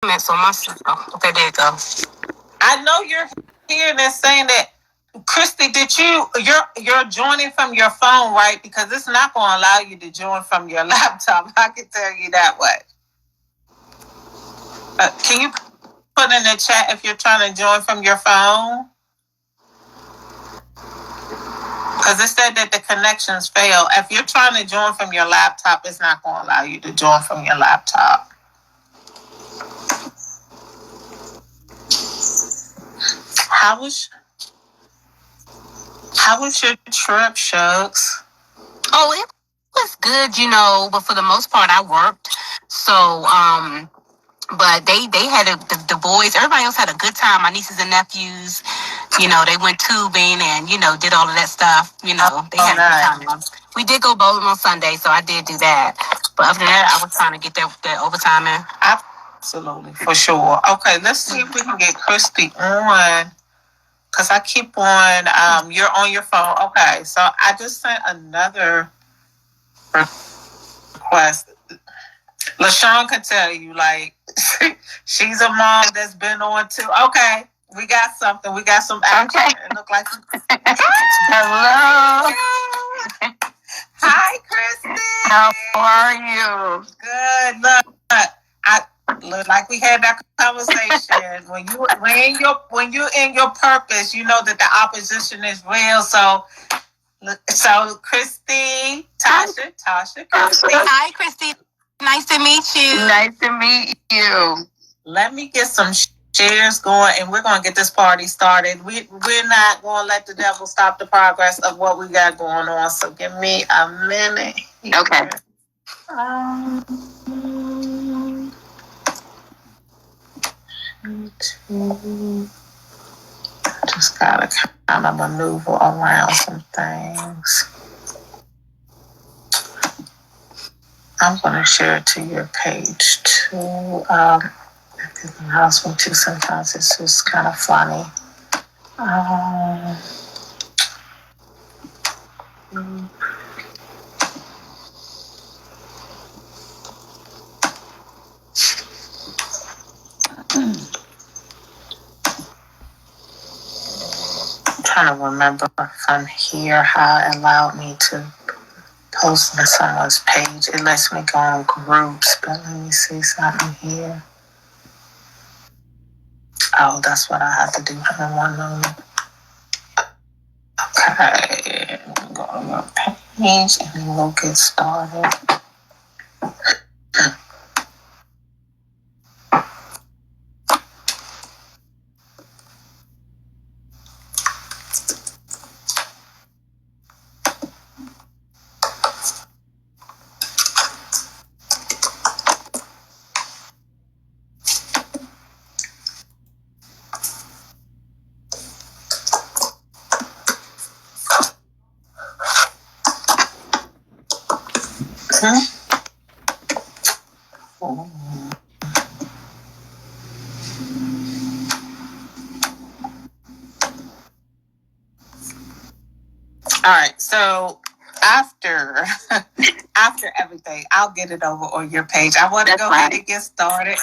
comments on my stuff. Oh, okay, there you go. I know you're here and saying that. Christy, did you're joining from your phone, right? Because it's not going to allow you to join from your laptop. I can tell you that way. Can you put in the chat if you're trying to join from your phone? Because it said that the connections fail. If you're trying to join from your laptop, it's not going to allow you to join from your laptop. How was your trip, Shucks? Oh, it was good, but for the most part, I worked. So, but they had the boys. Everybody else had a good time. My nieces and nephews, they went tubing and did all of that stuff. They had a good time. We did go bowling on Sunday, so I did do that. But other than that, I was trying to get that overtime in. Absolutely, for sure. Okay, let's see if we can get Christy on. Because I keep on, you're on your phone. Okay, so I just sent another request. LaShawn can tell you, like, she's a mom that's been on too. Okay, we got something. We got some action. Okay. It look like hello. Hi, Christy. How are you? Good. Look like we had that conversation. When you're in your purpose, you know that the opposition is real. So Christy, Tasha, Christy. Hi, Christy. Nice to meet you. Nice to meet you. Let me get some shares going, and we're going to get this party started. We're not going to let the devil stop the progress of what we got going on. So give me a minute here. Okay. Just gotta kind of maneuver around some things. I'm gonna share it to your page too. My husband too. Sometimes it's just kind of funny. Trying to remember from here how it allowed me to post on someone's page. It lets me go on groups, but let me see something here. Oh, that's what I have to do in 1 moment. Okay, go to your page and then we'll get started. All right, so after everything, I'll get it over on your page. I want to go ahead and get started.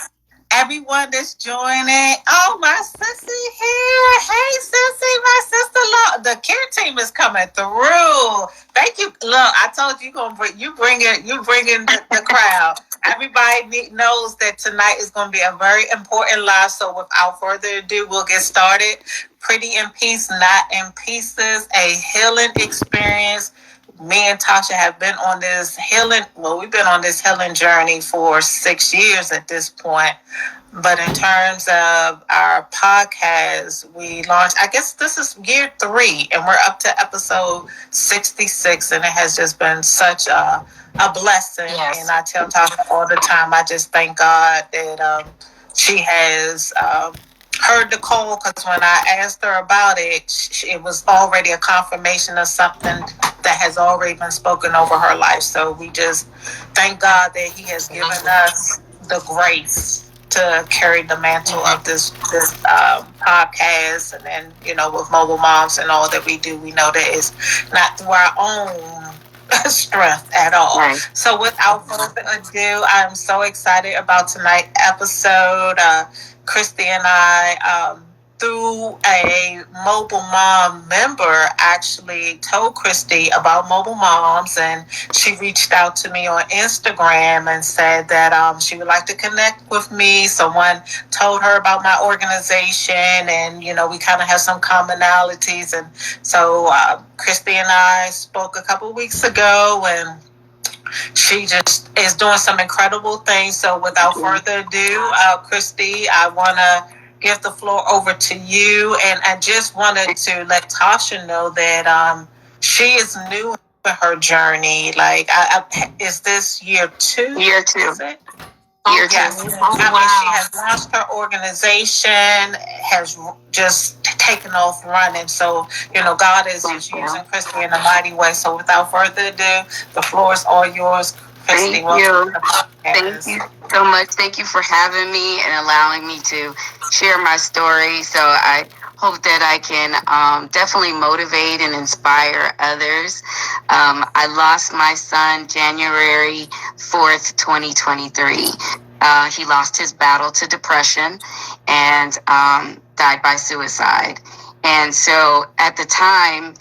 Everyone that's joining, oh, my sissy here. Hey, sissy, my sister. The care team is coming through. Thank you. Look, I told you you bring in the crowd. Everybody knows that tonight is going to be a very important live. So without further ado, we'll get started. Pretty in Peace, Not in Pieces, a healing experience. Me and Tasha have been on this we've been on this healing journey for 6 years at this point. But in terms of our podcast, we launched, I guess this is year 3, and we're up to episode 66, and it has just been such a blessing. Yes. And I tell Tasha all the time, I just thank God that she has heard the call, because when I asked her about it, it was already a confirmation of something that has already been spoken over her life. So we just thank God that He has given us the grace to carry the mantle of this podcast. And then, with Mobile Moms and all that we do, we know that it's not through our own strength at all. Right. So without further ado, I'm so excited about tonight's episode. Christy and I, through a mobile mom member, actually told Christy about mobile moms, and she reached out to me on Instagram and said that she would like to connect with me. Someone told her about my organization, and we kind of have some commonalities, and so Christy and I spoke a couple weeks ago, and she just is doing some incredible things. So without further ado, Christy, I want to give the floor over to you. And I just wanted to let Tasha know that she is new in her journey. Like, is this year 2? Year 2. Is it? Yes. I mean, she has launched her organization, has just taken off running. So, God is just using Christy in a mighty way. So, without further ado, the floor is all yours, Christy. Thank you. Thank you so much. Thank you for having me and allowing me to share my story. So, I hope that I can definitely motivate and inspire others. I lost my son January 4th, 2023. He lost his battle to depression and died by suicide. And so at the time,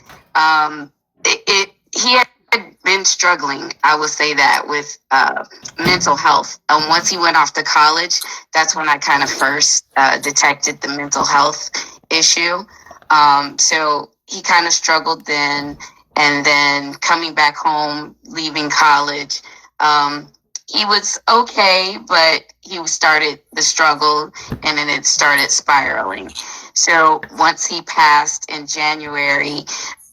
he had been struggling, I would say that, with mental health. Once he went off to college, that's when I kind of first detected the mental health issue. So he kind of struggled then, and then coming back home, leaving college, he was okay, but he started the struggle, and then it started spiraling. So once he passed in January,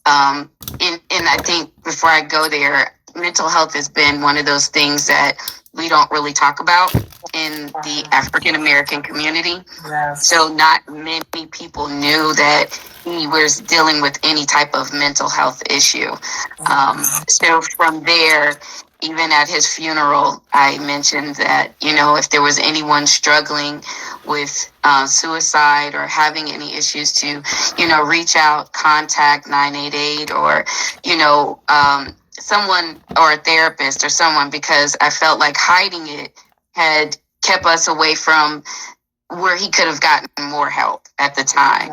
and I think before I go there, mental health has been one of those things that we don't really talk about in the African American community. Yes. So not many people knew that he was dealing with any type of mental health issue. So from there, even at his funeral, I mentioned that, if there was anyone struggling with suicide or having any issues, to, reach out, contact 988 or, someone, or a therapist or someone, because I felt like hiding it had kept us away from where he could have gotten more help at the time.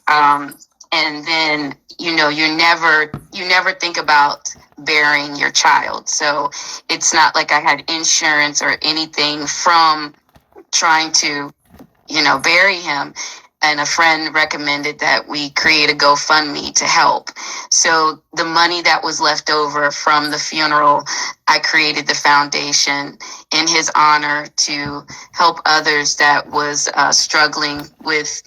Yeah. And then, you never think about burying your child. So it's not like I had insurance or anything from trying to, bury him. And a friend recommended that we create a GoFundMe to help. So the money that was left over from the funeral, I created the foundation in his honor to help others that was struggling with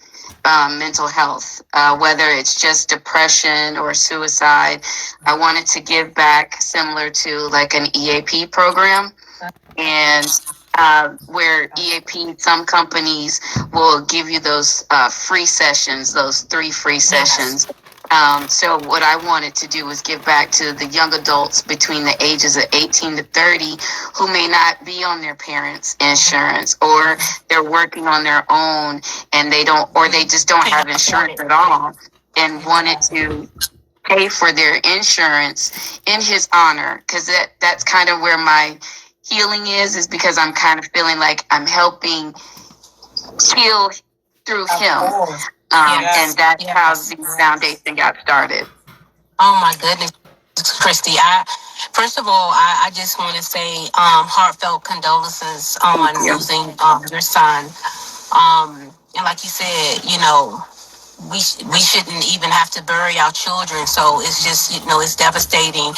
mental health, whether it's just depression or suicide. I wanted to give back similar to like an EAP program. And where EAP, some companies will give you those free sessions, those 3 free sessions. So what I wanted to do was give back to the young adults between the ages of 18 to 30 who may not be on their parents' insurance, or they're working on their own and they just don't have insurance at all, and wanted to pay for their insurance in his honor, because that's kind of where my healing is because I'm kind of feeling like I'm helping heal through him. And that's how the foundation got started. Oh my goodness, Christy. First of all, I just want to say heartfelt condolences on losing your son. And like you said, we shouldn't even have to bury our children. So it's just, it's devastating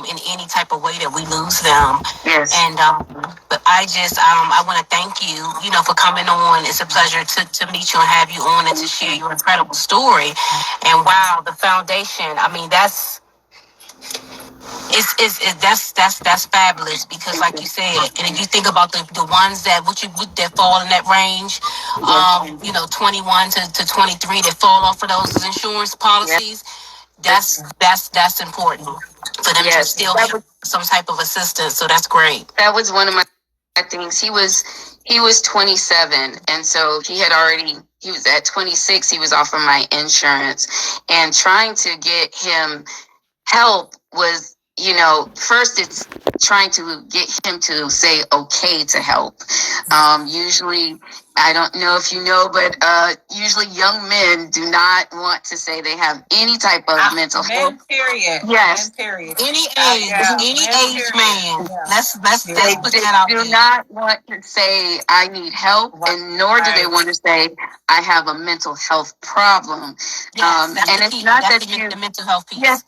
in any type of way that we lose them. Yes. And but I want to thank you, for coming on. It's a pleasure to meet you and have you on and to share your incredible story. And wow, the foundation. I mean, that's fabulous, because like you said, and if you think about the ones that fall in that range, 21 to 23 that fall off of those insurance policies, that's important for them to still have some type of assistance. So that's great. That was one of my things. He was 27, and so he was at 26, he was off of my insurance, and trying to get him help was first it's trying to get him to say okay to help. Usually, I don't know if you know, but usually young men do not want to say they have any type of mental health. Period. Yes. Men, period. Any age man. Yeah. Let's put They that out do there. not want to say I need help, and nor do they want to say I have a mental health problem. Yes, that's and the it's key. not That's that the mental health piece. Yes,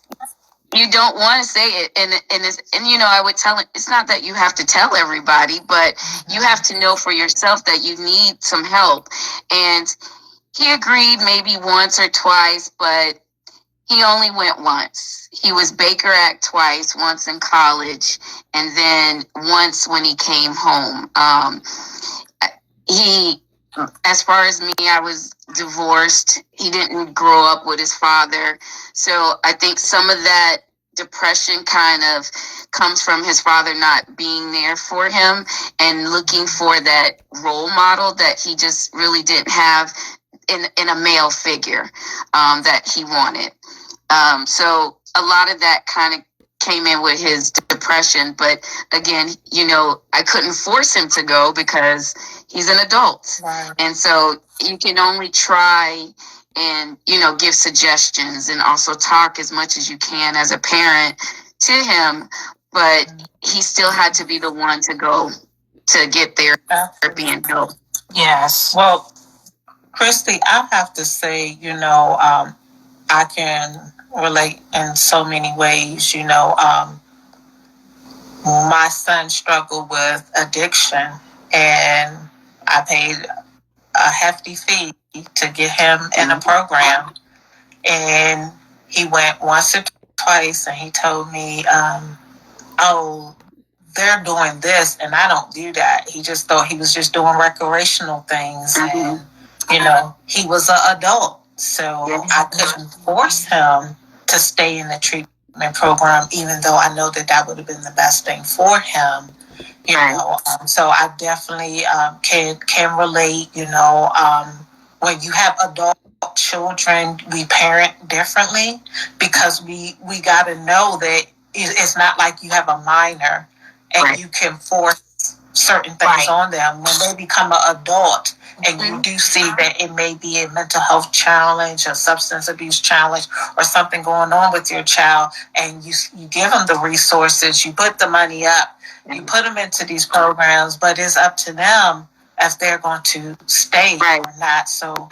you don't want to say it, and I would tell it. It's not that you have to tell everybody, but you have to know for yourself that you need some help. And he agreed maybe once or twice, but he only went once. He was Baker Act twice, once in college, and then once when he came home. He, as far as me, I was divorced. He didn't grow up with his father. So I think some of that depression kind of comes from his father not being there for him and looking for that role model that he just really didn't have in a male figure that he wanted. So a lot of that kind of came in with his depression. But again, I couldn't force him to go because he's an adult. Right. And so you can only try and, give suggestions and also talk as much as you can as a parent to him. But he still had to be the one to go to get therapy and help. Yes. Well, Christy, I have to say, I can relate in so many ways. My son struggled with addiction, and I paid a hefty fee to get him in a program. And he went once or twice, and he told me, oh, they're doing this, and I don't do that. He just thought he was just doing recreational things. And, he was an adult. So I couldn't force him to stay in the treatment program, even though I know that would have been the best thing for him. So I definitely can relate. When you have adult children, we parent differently because we got to know that it's not like you have a minor and you can force certain things on them when they become an adult. And you do see that it may be a mental health challenge, a substance abuse challenge, or something going on with your child, and you give them the resources, you put the money up, you put them into these programs, but it's up to them if they're going to stay or not. So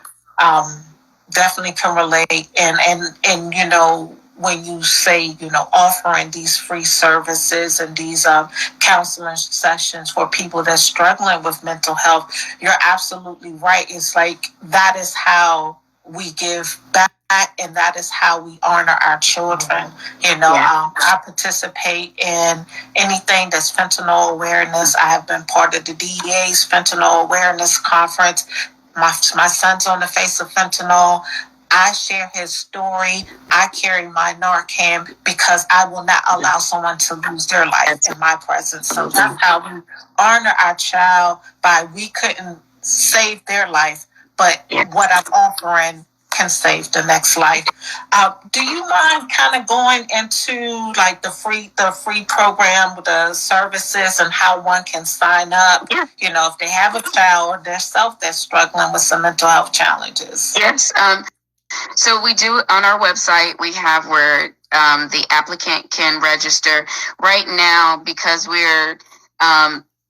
definitely can relate. And when you say, offering these free services and these counseling sessions for people that's struggling with mental health, you're absolutely right. It's like that is how we give back, and that is how we honor our children. I participate in anything that's fentanyl awareness. I have been part of the DEA's fentanyl awareness conference. My son's on the face of fentanyl. I share his story. I carry my Narcan because I will not allow someone to lose their life in my presence. So that's how we honor our child by we couldn't save their life, but what I'm offering can save the next life. Do you mind kind of going into like the free program with the services and how one can sign up? If they have a child or themselves that's struggling with some mental health challenges. Yes. So we do on our website, we have where the applicant can register. Right now, because we're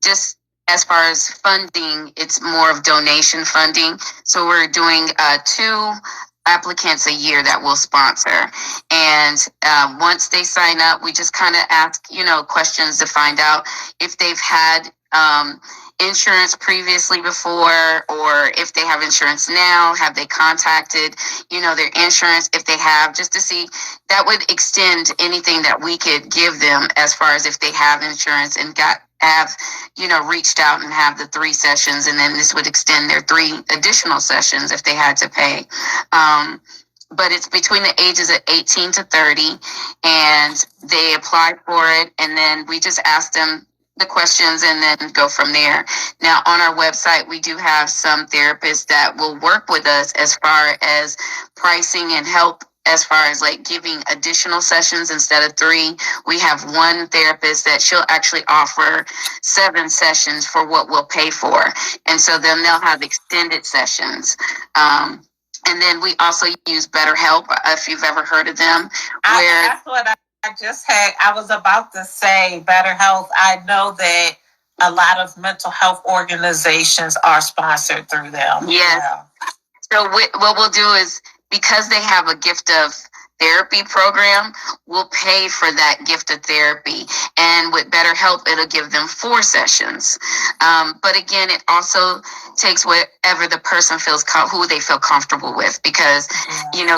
just as far as funding, it's more of donation funding. So we're doing 2 applicants a year that we'll sponsor. And once they sign up, we just kind of ask, questions to find out if they've had insurance previously before, or if they have insurance now, have they contacted, their insurance if they have, just to see. That would extend anything that we could give them as far as if they have insurance and have reached out and have the 3 sessions, and then this would extend their 3 additional sessions if they had to pay. But it's between the ages of 18 to 30, and they apply for it, and then we just ask them the questions and then go from there. Now, on our website, we do have some therapists that will work with us as far as pricing and help as far as like giving additional sessions instead of 3. We have one therapist that she'll actually offer 7 sessions for what we'll pay for. And so then they'll have extended sessions. And then we also use BetterHelp, if you've ever heard of them. That's what I just had. I was about to say BetterHelp. I know that a lot of mental health organizations are sponsored through them. Yes. Yeah. So what we'll do is, because they have a gift of therapy program, we'll pay for that gift of therapy. And with BetterHelp, it'll give them 4 sessions. But again, it also takes whatever the person feels, who they feel comfortable with. Because,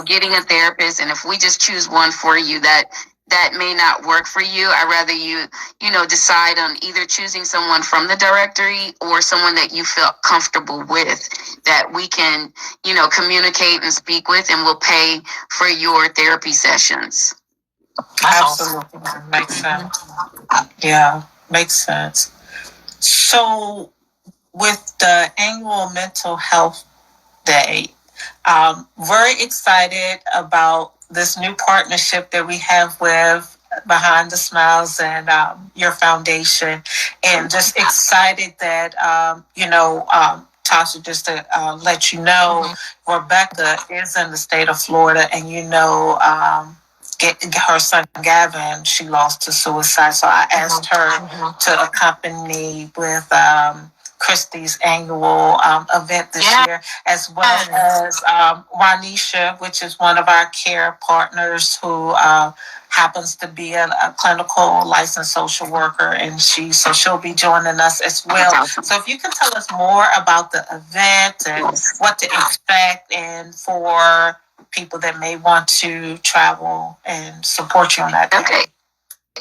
getting a therapist, and if we just choose one for you, that may not work for you. I'd rather you decide on either choosing someone from the directory or someone that you feel comfortable with, that we can, communicate and speak with, and we'll pay for your therapy sessions. Absolutely. Makes sense. Yeah, makes sense. So with the annual mental health day, very excited about this new partnership that we have with Behind the Smiles and your foundation, and just excited that Tasha, just to let you know, Rebecca is in the state of Florida, and her son Gavin, she lost to suicide, so I asked her to accompany with Christy's annual event this year, as well as Ronisha, which is one of our care partners who happens to be a clinical licensed social worker, and she'll be joining us as well. So if you can tell us more about the event and what to expect, and for people that may want to travel and support you on that day. Okay.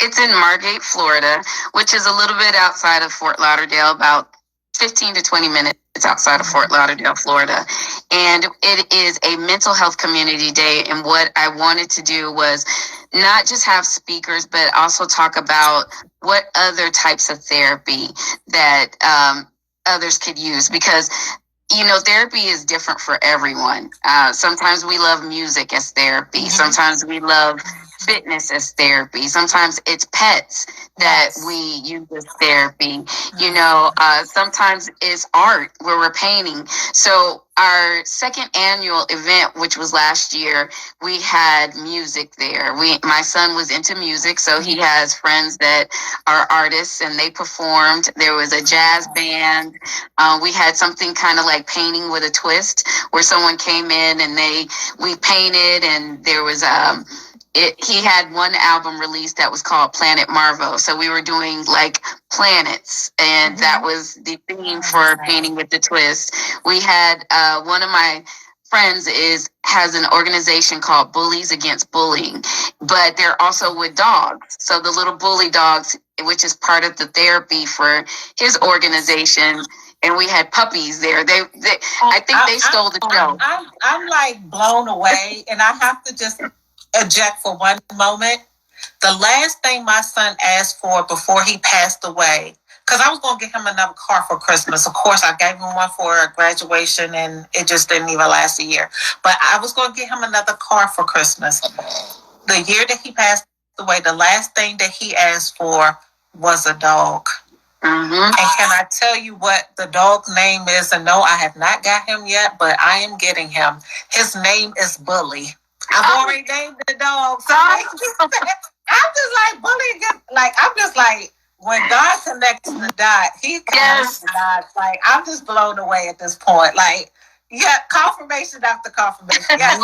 It's in Margate, Florida, which is a little bit outside of Fort Lauderdale, about 15 to 20 minutes outside of Fort Lauderdale, Florida. And it is a mental health community day. And what I wanted to do was not just have speakers, but also talk about what other types of therapy that others could use. Because therapy is different for everyone. Sometimes we love music as therapy. Sometimes we love fitness as therapy. Sometimes it's pets that we use as therapy. Sometimes it's art where we're painting. So our second annual event, which was last year, we had music there. My son was into music, so he has friends that are artists, and they performed. There was a jazz band. We had something kind of like painting with a twist, where someone came in and we painted, and there was he had one album released that was called Planet Marvel. So we were doing like planets, and that was the theme for Painting with the Twist. We had one of my friends has an organization called Bullies Against Bullying, but they're also with dogs. So the little bully dogs, which is part of the therapy for his organization. And we had puppies there. I think they stole the show. I'm like blown away, and I have to just eject for one moment. The last thing my son asked for before he passed away, because I was going to get him another car for Christmas. Of course, I gave him one for graduation, and it just didn't even last a year. But I was going to get him another car for Christmas. The year that he passed away, the last thing that he asked for was a dog. And can I tell you what the dog's name is? And no, I have not got him yet, but I am getting him. His name is Bully. I've already named the dog. So I'm just like, Bully, I'm just like, when God connects the dot, he connects the dots. Like, I'm just blown away at this point. Like, confirmation after confirmation. Yes.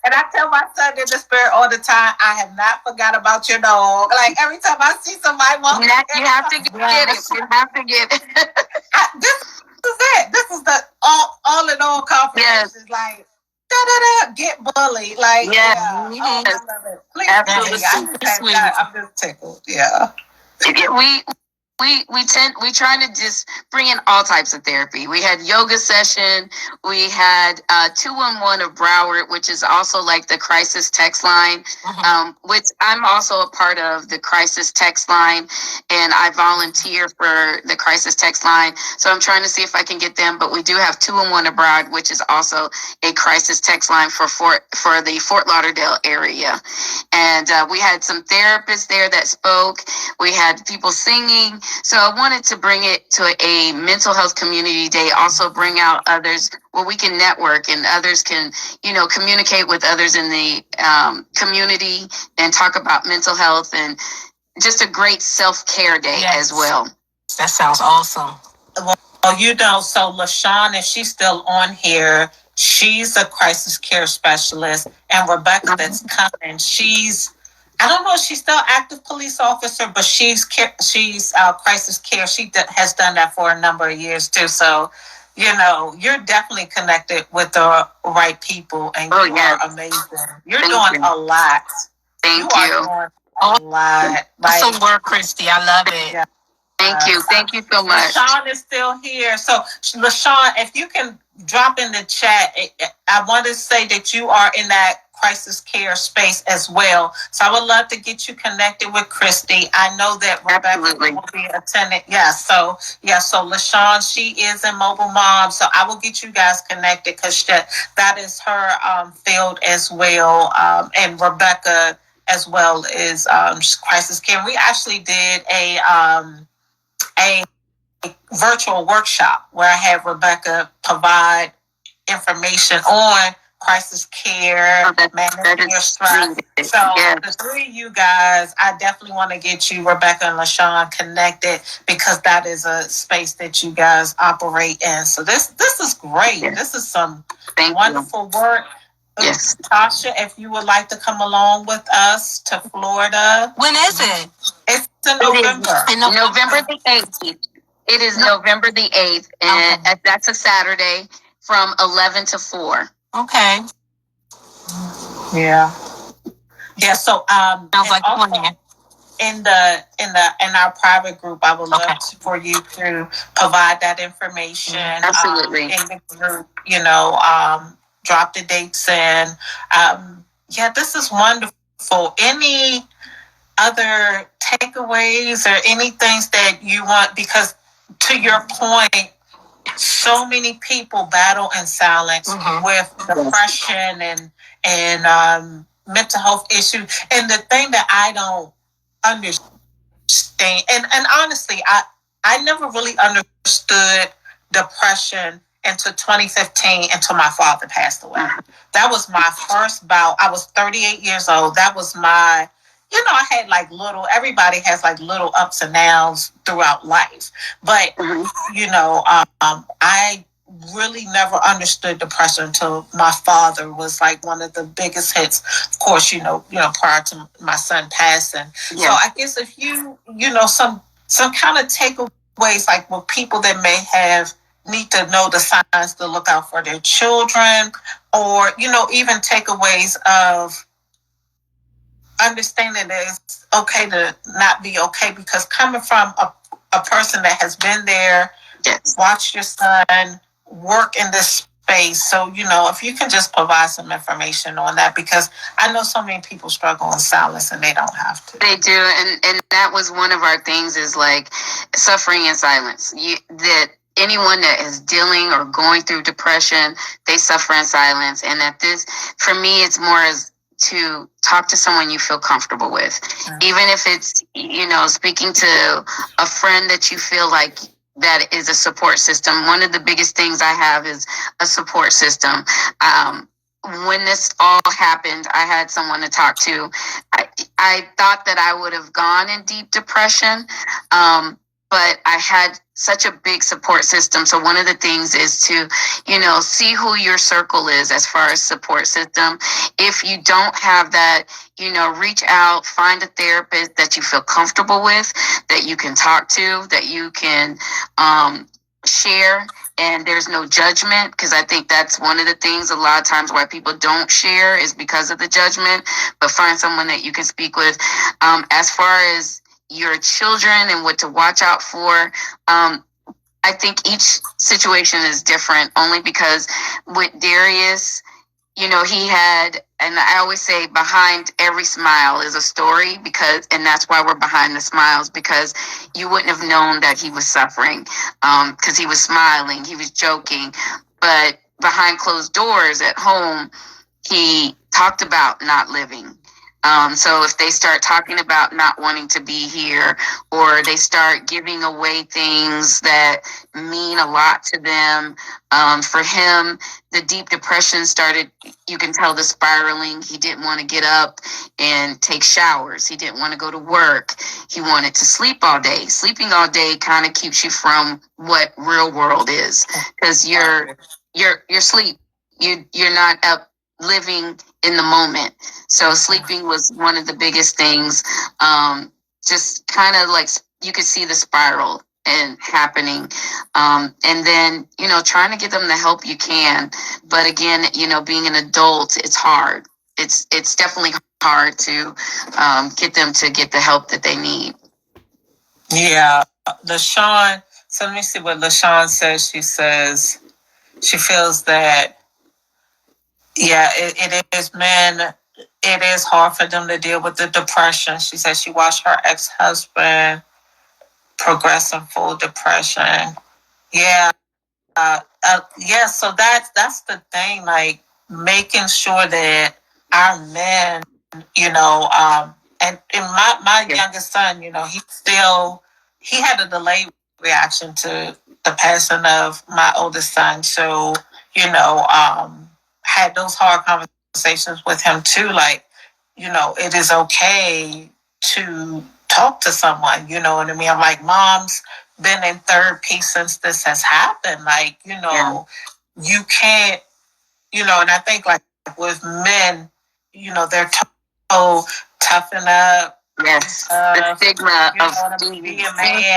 And I tell my son in the spirit all the time, I have not forgot about your dog. Like, every time I see somebody walk, you have to get it. You have to get it. This is it. This is the all in all confirmation. Like, get Bully. Like, I love it. Please, absolutely. I'm just tickled. Yeah. we try to just bring in all types of therapy. We had yoga session. We had 211 of Broward, which is also like the crisis text line, which I'm also a part of the crisis text line, and I volunteer for the crisis text line. So I'm trying to see if I can get them. But we do have 211 of Broward, which is also a crisis text line for the Fort Lauderdale area. And we had some therapists there that spoke. We had people singing. So I wanted to bring it to a mental health community day, also bring out others where we can network and others can, communicate with others in the community and talk about mental health, and just a great self-care day as well. That sounds awesome. Well, so LaShawn, if she's still on here, she's a crisis care specialist, and Rebecca that's coming, I don't know if she's still active police officer, but she's crisis care. She has done that for a number of years too. So, you're definitely connected with the right people, and you are amazing. You're doing a lot. Thank you. Are doing a lot. Awesome work, Christy. I love it. Yeah. Thank you. Thank you so much. LaShawn is still here. So, LaShawn, if you can drop in the chat, I want to say that you are in that crisis care space as well. So I would love to get you connected with Christy. I know that Rebecca will be attending. So LaShawn, she is a mobile mom. So I will get you guys connected because that is her field as well. And Rebecca as well is crisis care. We actually did a virtual workshop where I had Rebecca provide information on crisis care, managing your stress. So the three of you guys, I definitely want to get you, Rebecca and LaShawn, connected because that is a space that you guys operate in. So this is great. This is some wonderful work. Yes. Tasha, if you would like to come along with us to Florida. When is it? It's in November. November the 8th. It is November the 8th, and that's a Saturday from 11 to 4. Okay. Yeah. So sounds like also, in our private group, I would love for you to provide that information. Absolutely. In the group, drop the dates in. This is wonderful. Any other takeaways or any things that you want? Because to your point, so many people battle in silence with depression and mental health issues. And the thing that I don't understand, and honestly, I never really understood depression until 2015, until my father passed away. That was my first bout. I was 38 years old. That was my, I had everybody has little ups and downs throughout life. But, I really never understood depression until my father was one of the biggest hits, of course, prior to my son passing. Yeah. So I guess if you, some kind of takeaways, with people that may need to know the signs to look out for their children, or, even takeaways of understanding that it's okay to not be okay, because coming from a person that has been there, watched your son work in this space. So, if you can just provide some information on that, because I know so many people struggle in silence and they don't have to. They do. And that was one of our things, is suffering in silence. That anyone that is dealing or going through depression, they suffer in silence. And that for me, it's more as to talk to someone you feel comfortable with. Even if it's, speaking to a friend that you feel like that is a support system. One of the biggest things I have is a support system. When this all happened, I had someone to talk to. I thought that I would have gone in deep depression, but I had such a big support system. So one of the things is to, see who your circle is as far as support system. If you don't have that, reach out, find a therapist that you feel comfortable with, that you can talk to, that you can share, and there's no judgment, because I think that's one of the things a lot of times why people don't share is because of the judgment. But find someone that you can speak with. As far as your children and what to watch out for. I think each situation is different, only because with Darius, he had, and I always say behind every smile is a story, and that's why we're behind the smiles, because you wouldn't have known that he was suffering, because he was smiling, he was joking, but behind closed doors at home, he talked about not living. So if they start talking about not wanting to be here, or they start giving away things that mean a lot to them, for him, the deep depression started. You can tell the spiraling. He didn't want to get up and take showers. He didn't want to go to work. He wanted to sleep all day. Sleeping all day kind of keeps you from what real world is, because you're sleep. You're not up living in the moment. So sleeping was one of the biggest things. Just kind of like you could see the spiral and happening. And then, trying to get them the help you can. But again, being an adult, it's hard. It's definitely hard to get them to get the help that they need. Yeah. LaShawn, so let me see what LaShawn says. She says she feels that, yeah, it is men. It is hard for them to deal with the depression. She said she watched her ex-husband progress in full depression. Yeah. Yeah, so that's the thing, like making sure that our men, and my youngest son, he had a delayed reaction to the passing of my oldest son. So, had those hard conversations with him too, like, it is okay to talk to someone, you know what I mean? I'm like, Mom's been in therapy since this has happened. Like, you can't, and I think like with men, they're told toughen up. Yes, the stigma of being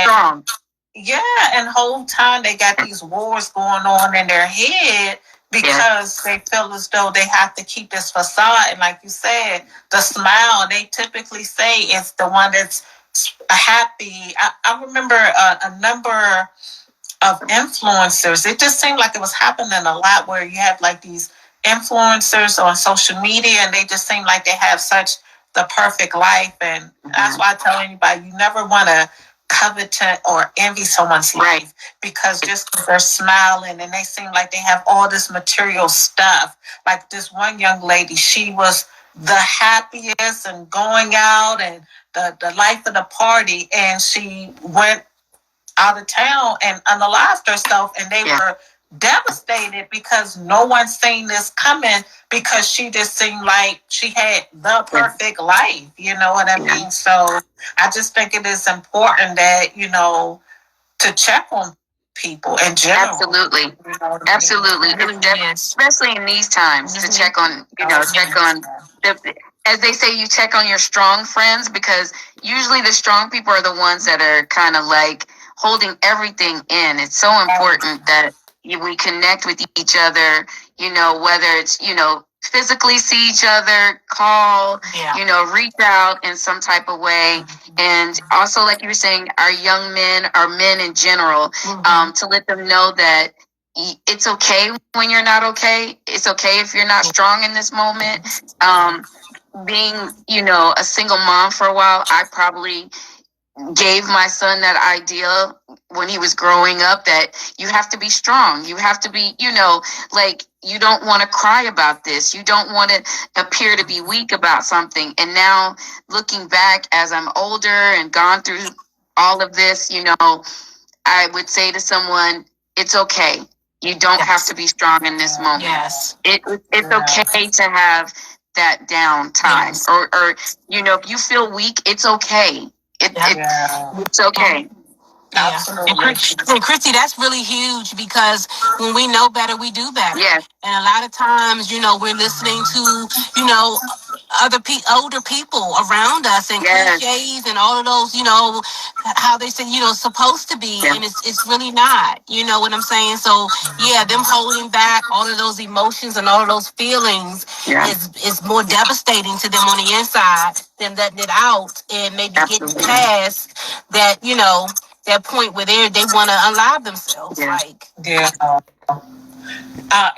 strong. Yeah, and the whole time they got these wars going on in their head because they feel as though they have to keep this facade. And like you said, the smile, they typically say it's the one that's happy. I remember a number of influencers. It just seemed like it was happening a lot, where you have like these influencers on social media, and they just seem like they have such the perfect life. And that's why I tell anybody, you never want to covet or envy someone's life, because just because they're smiling and they seem like they have all this material stuff. Like this one young lady, she was the happiest and going out and the life of the party, and she went out of town and unalived herself, and they were devastated because no one seen this coming, because she just seemed like she had the perfect life, you know what I mean? So I just think it is important that, to check on people in general. Absolutely. Absolutely. Especially in these times, to check on, as they say, you check on your strong friends, because usually the strong people are the ones that are kind of like holding everything in. It's so important that we connect with each other, whether it's, physically see each other, call, reach out in some type of way. And also, like you were saying, our young men, our men in general, to let them know that it's okay when you're not okay. It's okay if you're not strong in this moment. Being, a single mom for a while, I probably gave my son that idea when he was growing up, that you have to be strong. You have to be, like, you don't want to cry about this. You don't want to appear to be weak about something. And now looking back as I'm older and gone through all of this, I would say to someone, it's okay. You don't have to be strong in this moment. It's okay to have that down time, or if you feel weak, it's okay. It's okay. Absolutely. And Christy, that's really huge, because when we know better, we do better. Yes. And a lot of times, we're listening to, older people around us, and cliches and all of those, how they say, supposed to be, and it's really not. You know what I'm saying? So yeah, them holding back all of those emotions and all of those feelings is more devastating to them on the inside than letting it out and maybe getting past that, that point where they want to unalive themselves. Like,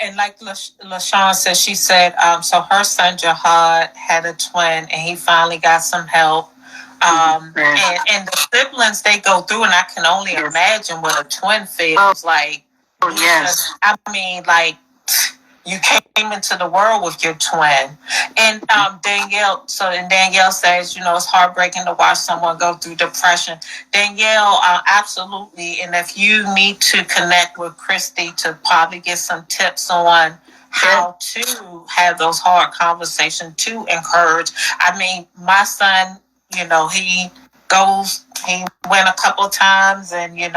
and like LaShawn said, she said, so her son Jihad had a twin, and he finally got some help. And the siblings they go through, and I can only imagine what a twin feels like. I mean, like, you came into the world with your twin. And Danielle says, it's heartbreaking to watch someone go through depression. Danielle, absolutely. And if you need to connect with Christy to probably get some tips on how to have those hard conversations to encourage. I mean, my son, he went a couple of times, and, he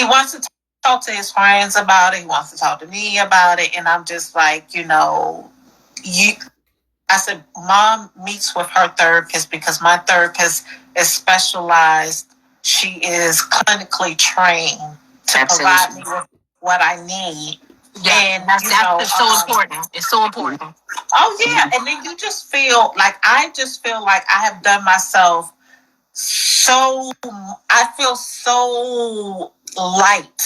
wants to talk to his friends about it. He wants to talk to me about it. And I'm just like, I said, Mom meets with her therapist because my therapist is specialized. She is clinically trained to provide me with what I need. Yeah, and that's so important. It's so important. Oh, yeah. And then I just feel like I have done myself I feel so light,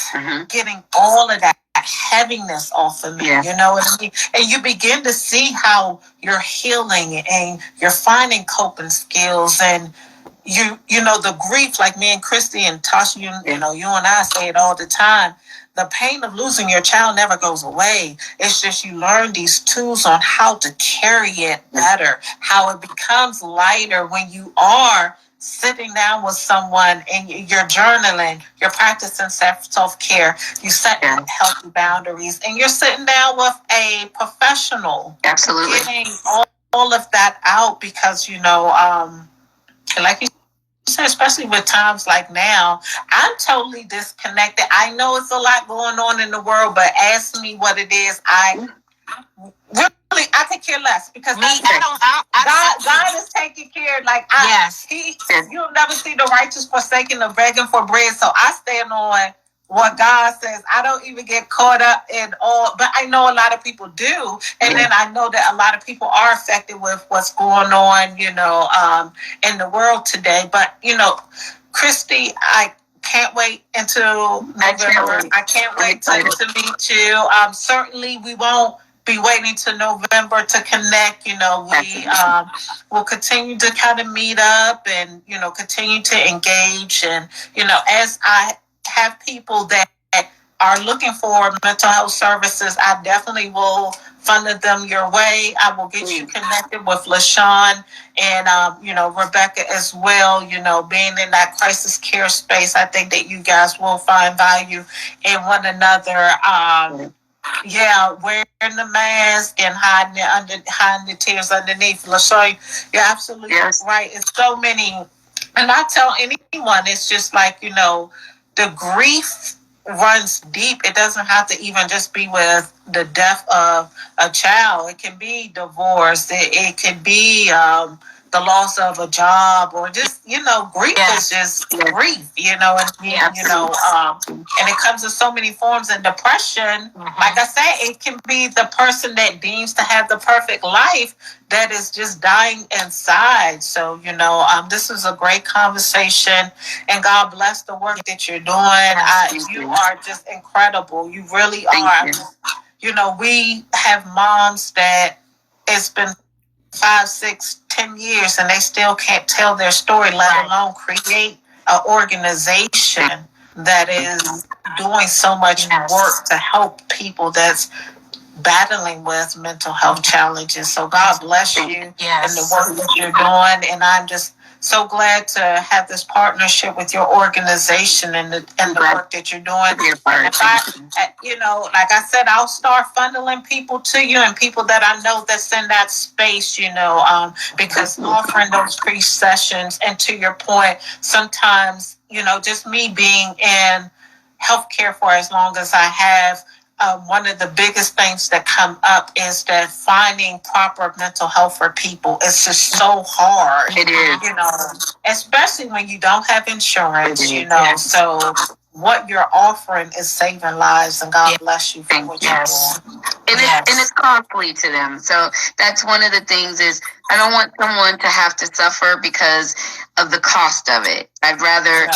getting all of that heaviness off of me. You know what I mean? And you begin to see how you're healing and you're finding coping skills, and you the grief, like me and Christy and Tasha, you and I say it all the time. The pain of losing your child never goes away. It's just you learn these tools on how to carry it better, how it becomes lighter when you are sitting down with someone and you're journaling, you're practicing self-care, you set healthy boundaries, and you're sitting down with a professional. Absolutely. Getting all of that out because, like you said, especially with times like now, I'm totally disconnected. I know it's a lot going on in the world, but ask me what it is. I could care less because God is taking care. Like you'll never see the righteous forsaken or begging for bread. So I stand on what God says. I don't even get caught up in all, but I know a lot of people do, and then I know that a lot of people are affected with what's going on, in the world today. But Christy, I can't wait until November. I can't wait to meet you. Certainly, we won't be waiting to November to connect. We will continue to kind of meet up and continue to engage, and as I have people that are looking for mental health services, I definitely will funnel them your way. I will get you connected with LaShawn and Rebecca as well. Being in that crisis care space, I think that you guys will find value in one another. Wearing the mask and hiding the tears underneath. LaShawn, you're absolutely right. It's so many, and I tell anyone, it's just like the grief runs deep. It doesn't have to even just be with the death of a child. It can be divorce. It could be the loss of a job, or just grief is just grief. And it comes in so many forms. And depression, like I said, it can be the person that deems to have the perfect life that is just dying inside. So this is a great conversation, and God bless the work that you're doing. You are just incredible. You really are. We have moms that it's been 5, 6, 10 years, and they still can't tell their story, let alone create an organization that is doing so much work to help people that's battling with mental health challenges. So God bless you and the work that you're doing, and I'm just so glad to have this partnership with your organization and the work that you're doing. If like I said, I'll start funneling people to you, and people that I know that's in that space, because offering those free sessions, and to your point, sometimes, just me being in healthcare for as long as I have, one of the biggest things that come up is that finding proper mental health for people is just so hard. It is. You know, especially when you don't have insurance, you know. So what you're offering is saving lives, and God bless you for what you're doing. And it's costly to them. So that's one of the things is I don't want someone to have to suffer because of the cost of it. I'd rather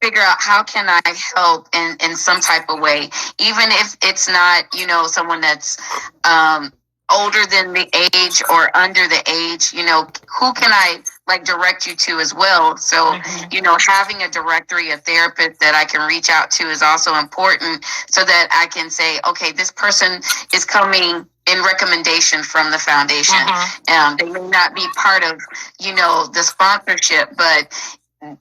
figure out how can I help in some type of way, even if it's not, you know, someone that's older than the age or under the age, you know, who can I like direct you to as well? So, you know, having a directory of therapists that I can reach out to is also important so that I can say, okay, this person is coming in recommendation from the foundation. They may not be part of, you know, the sponsorship, but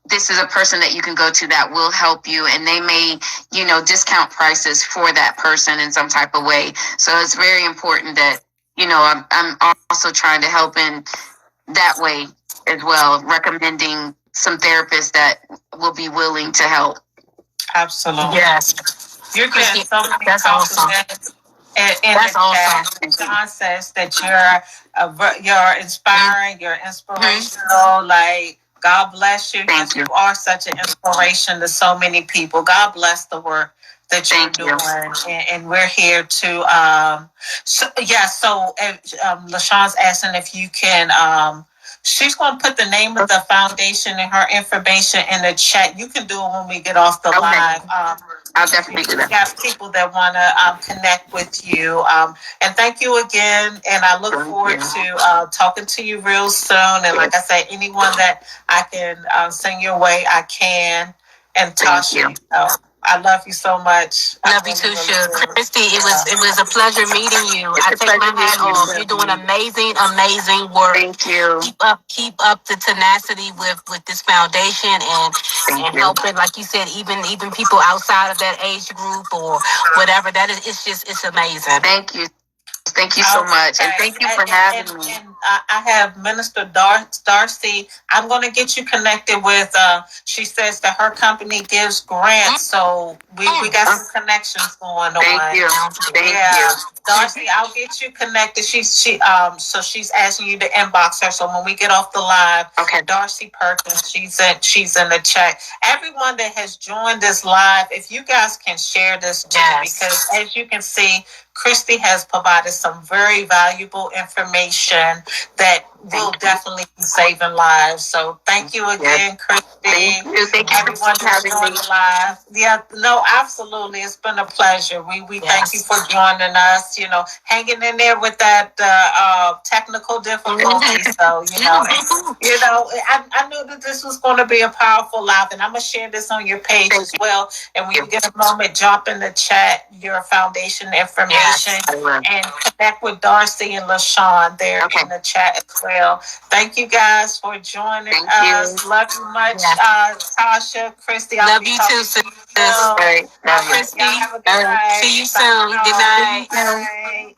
this is a person that you can go to that will help you, and they may, you know, discount prices for that person in some type of way. So it's very important that, you know, I'm also trying to help in that way as well, recommending some therapists that will be willing to help. Absolutely. Yes. You're getting so many That's compliments. In That's the awesome. chat. John says that you're inspiring, you're inspirational. Like, God bless you. Thank you are such an inspiration to so many people. God bless the work that you're doing, and we're here to so LaShawn's asking if you can she's going to put the name of the foundation and her information in the chat. You can do it when we get off the live. I'll definitely do that. We got people that want to connect with you. And thank you again. And I look forward to talking to you real soon. And like I said, anyone that I can send your way, I can. And Tasha, I love you so much. Love you too, Christy. It was a pleasure meeting you. I take my hat off. You're doing amazing work. Thank you. Keep up the tenacity with this foundation and helping, like you said, even people outside of that age group or whatever. That is, it's amazing. Thank you. Thank you so much. And thank you for having me. And I have Minister Darcy. I'm going to get you connected with, she says that her company gives grants. So we got some connections going on. Thank you. Thank you. Darcy, I'll get you connected. So she's asking you to inbox her. So when we get off the live, Darcy Perkins, she's in the chat. Everyone that has joined this live, if you guys can share this too, because as you can see, Christy has provided some very valuable information that will definitely be saving lives. So thank you again, Christy. Thank you. Thank you Everyone for having joined me. the live. Yeah, no, absolutely. It's been a pleasure. We thank you for joining us, you know, hanging in there with that technical difficulty. So, I knew that this was going to be a powerful live, and I'm going to share this on your page as well. And when you get a moment, drop in the chat your foundation information. And connect with Darcy and LaShawn there in the chat as well. Thank you guys for joining us. Love you much, Tasha, Christy. Love you too, sis. Christy, have a good night. See you soon. Good night. Bye.